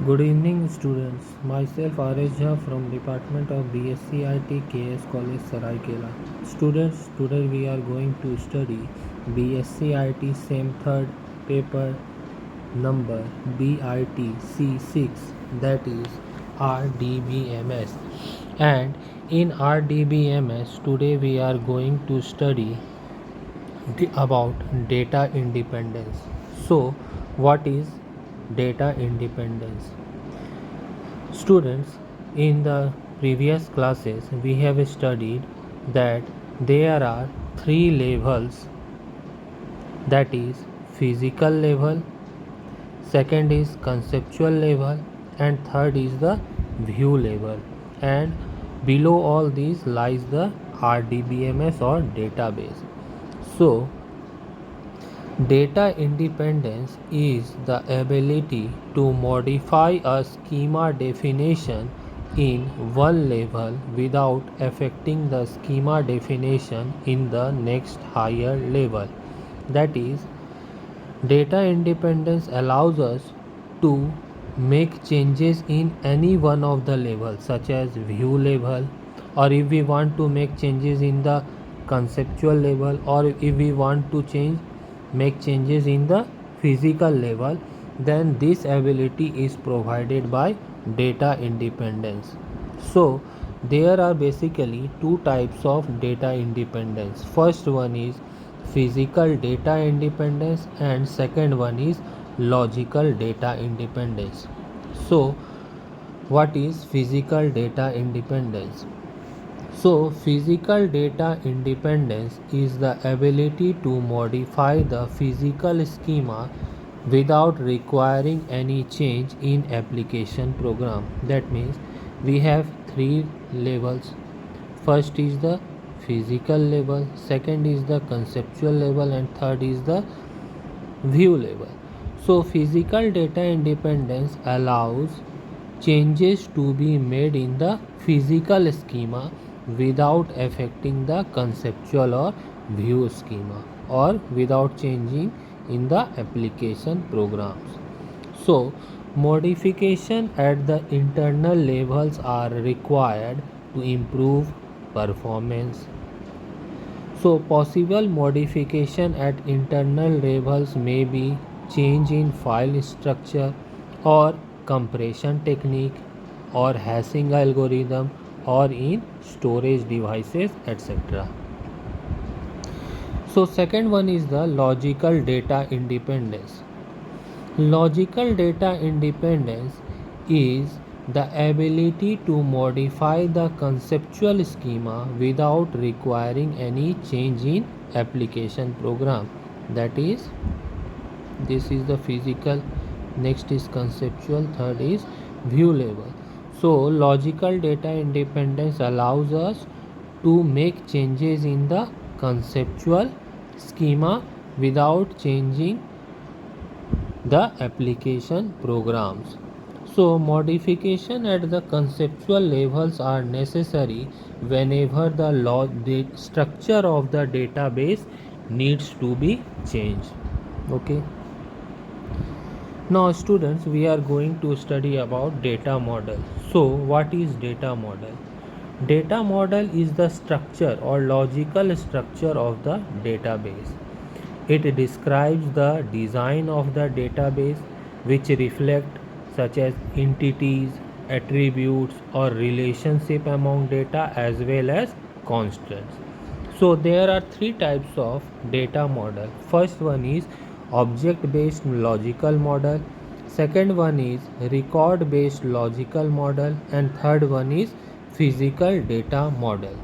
Good evening, students. Myself Aresh Jha from Department of BSc IT KS College Saraikela. Students, today we are going to study BSc IT SEM third paper number BIT C6, that is RDBMS. And in RDBMS today we are going to study about data independence. So what is data independence? Students, in the previous classes, we have studied that there are three levels, that is physical level, second is conceptual level, and third is the view level. And below all these lies the RDBMS or database. So, data independence is the ability to modify a schema definition in one level without affecting the schema definition in the next higher level. That is, data independence allows us to make changes in any one of the levels, such as view level, or if we want to make changes in the conceptual level, or if we want to make changes in the physical level, then this ability is provided by data independence. So there are basically two types of data independence. First one is physical data independence and second one is logical data independence. So what is physical data independence? So, physical data independence is the ability to modify the physical schema without requiring any change in application program. That means we have three levels. First is the physical level, second is the conceptual level, and third is the view level. So, physical data independence allows changes to be made in the physical schema without affecting the conceptual or view schema, or without changing in the application programs. So, modification at the internal levels are required to improve performance. So, possible modification at internal levels may be change in file structure, or compression technique, or hashing algorithm, or in storage devices, etc. So, second one is the logical data independence. Logical data independence is the ability to modify the conceptual schema without requiring any change in application program. That is, this is the physical, next is conceptual, third is view level. So logical data independence allows us to make changes in the conceptual schema without changing the application programs. So modification at the conceptual levels are necessary whenever the structure of the database needs to be changed. Okay. Now students, we are going to study about data model. So what is data model? Data model is the structure or logical structure of the database. It describes the design of the database, which reflect such as entities, attributes, or relationship among data, as well as constants. So there are three types of data model. First one is object based logical model, second one is record based logical model, and third one is physical data model.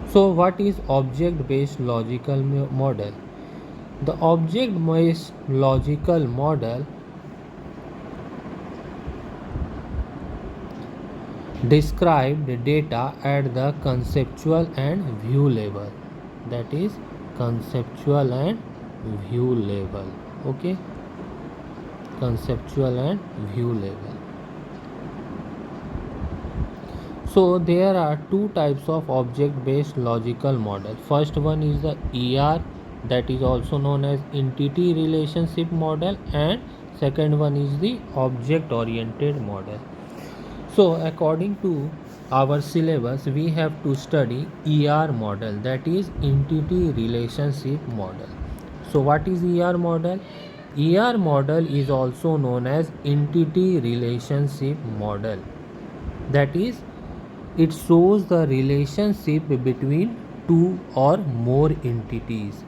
So what is object based logical model? The object based logical model describe the data at the conceptual and view level. That is conceptual and view level. Okay, conceptual and view level. So there are two types of object based logical model. First one is the ER, that is also known as entity relationship model, and Second one is the object oriented model. So according to our syllabus, we have to study ER model, that is entity relationship model. So what is ER model? ER model is also known as entity relationship model. That is, it shows the relationship between two or more entities.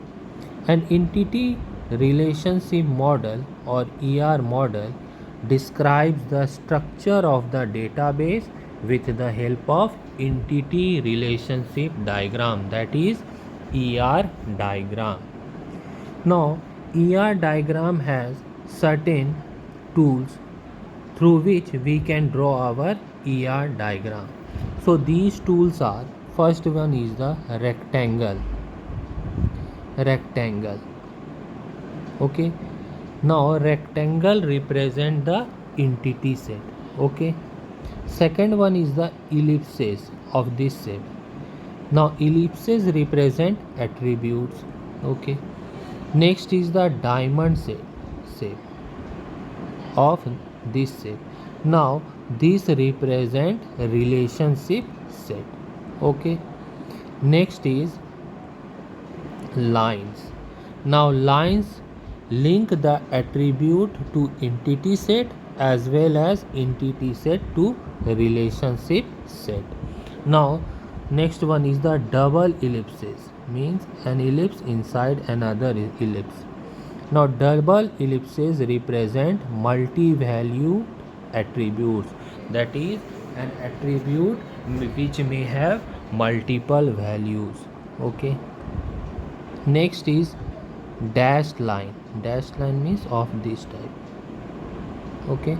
An entity relationship model or ER model describes the structure of the database with the help of entity relationship diagram, that is ER diagram. Now, ER diagram has certain tools through which we can draw our ER diagram. So these tools are, first one is the rectangle. Okay. Now rectangle represent the entity set. Okay. Second one is the ellipses of this shape. Now ellipses represent attributes. Okay. Next is the diamond shape of this shape. Now this represent relationship set. Okay. Next is lines. Now lines link the attribute to entity set as well as entity set to relationship set. Now next one is the double ellipses, means an ellipse inside another ellipse. Now double ellipses represent multi-value attributes, that is an attribute which may have multiple values. Okay. Next is dashed line. Dashed line means of this type. Okay.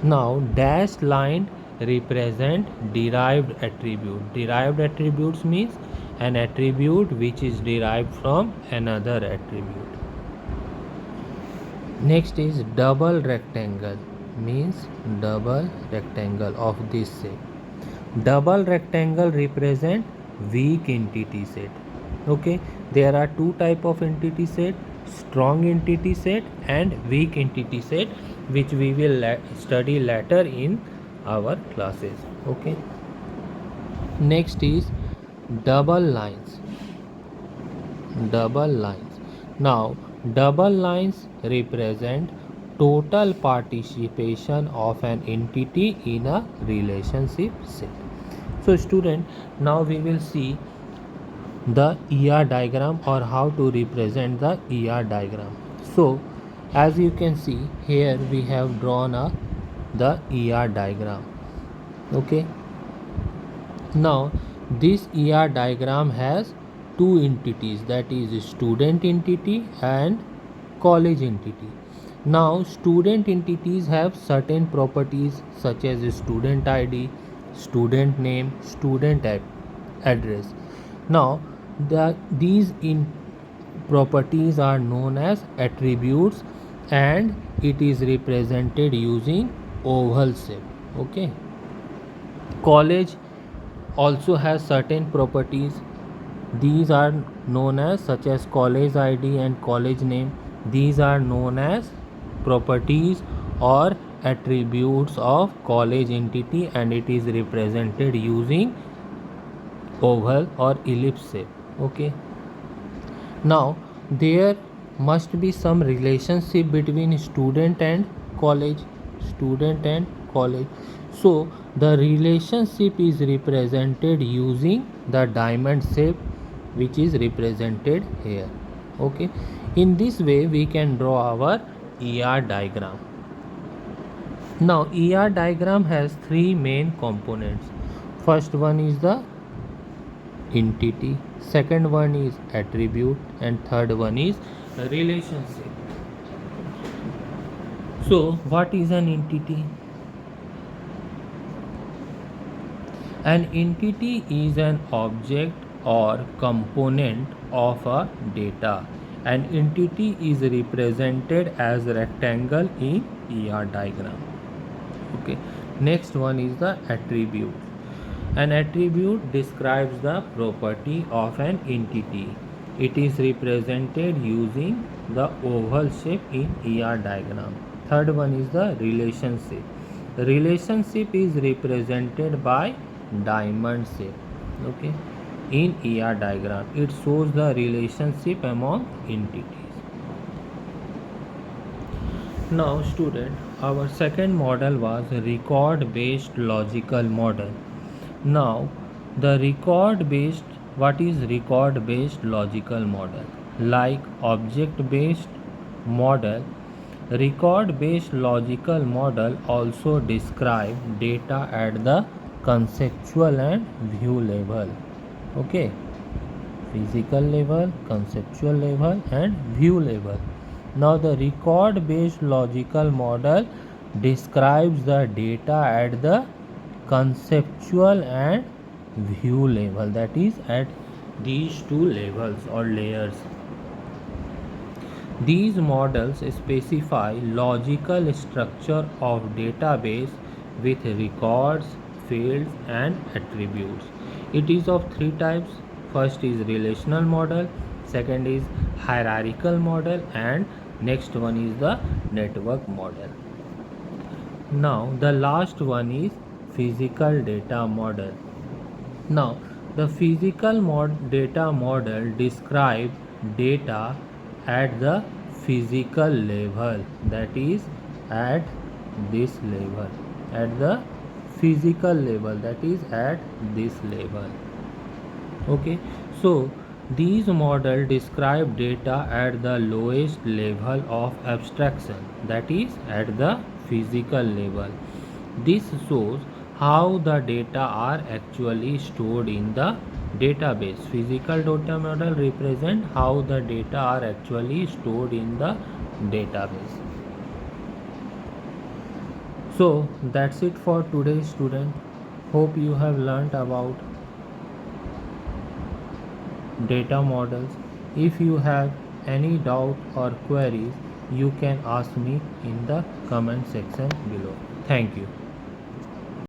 Now dashed line represent derived attribute. Derived attributes means an attribute which is derived from another attribute. Next is double rectangle, means double rectangle of this shape. Double rectangle represent weak entity set. Okay, there are two type of entity set, strong entity set and weak entity set, which we will study later in our classes. Okay. Next is double lines. Now double lines represent total participation of an entity in a relationship set. So student, now we will see the ER diagram or how to represent the ER diagram. So as you can see here, we have drawn the ER diagram. Okay. Now this ER diagram has two entities, that is student entity and college entity. Now student entities have certain properties such as student ID, student name, student address. Now these properties are known as attributes and it is represented using oval shape. Okay. College also has certain properties. These are known as such as college ID and college name. These are known as properties or attributes of college entity and it is represented using oval or ellipse shape. Okay. Now there must be some relationship between student and college. So the relationship is represented using the diamond shape, which is represented here. Okay. In this way we can draw our ER diagram. Now ER diagram has three main components. First one is the entity, second one is attribute and third one is relationship. So what is an entity? An entity is an object or component of a data. An entity is represented as rectangle in ER diagram. Okay. Next one is the attribute. An attribute describes the property of an entity. It is represented using the oval shape in ER diagram. Third one is the relationship. Relationship is represented by diamond shape. Okay. In ER diagram, it shows the relationship among entities. Now student, our second model was record based logical model. Now the record based, what is record based logical model? Like object based model, record based logical model also describe data at the conceptual and view level. Okay, physical level, conceptual level and view level. Now the record based logical model describes the data at the conceptual and view level, that is at these two levels or layers. These models specify logical structure of database with records, fields and attributes. It is of three types. First is relational model, second is hierarchical model and next one is the network model. Now the last one is physical data model. Now the physical data model describes data at the physical level, that is at this level, at the physical level, that is at this level. Okay, so these models describe data at the lowest level of abstraction, that is at the physical level. This shows how the data are actually stored in the database. Physical data model represent how the data are actually stored in the database. So that's it for today student. Hope you have learnt about data models. If you have any doubt or queries, you can ask me in the comment section below. Thank you.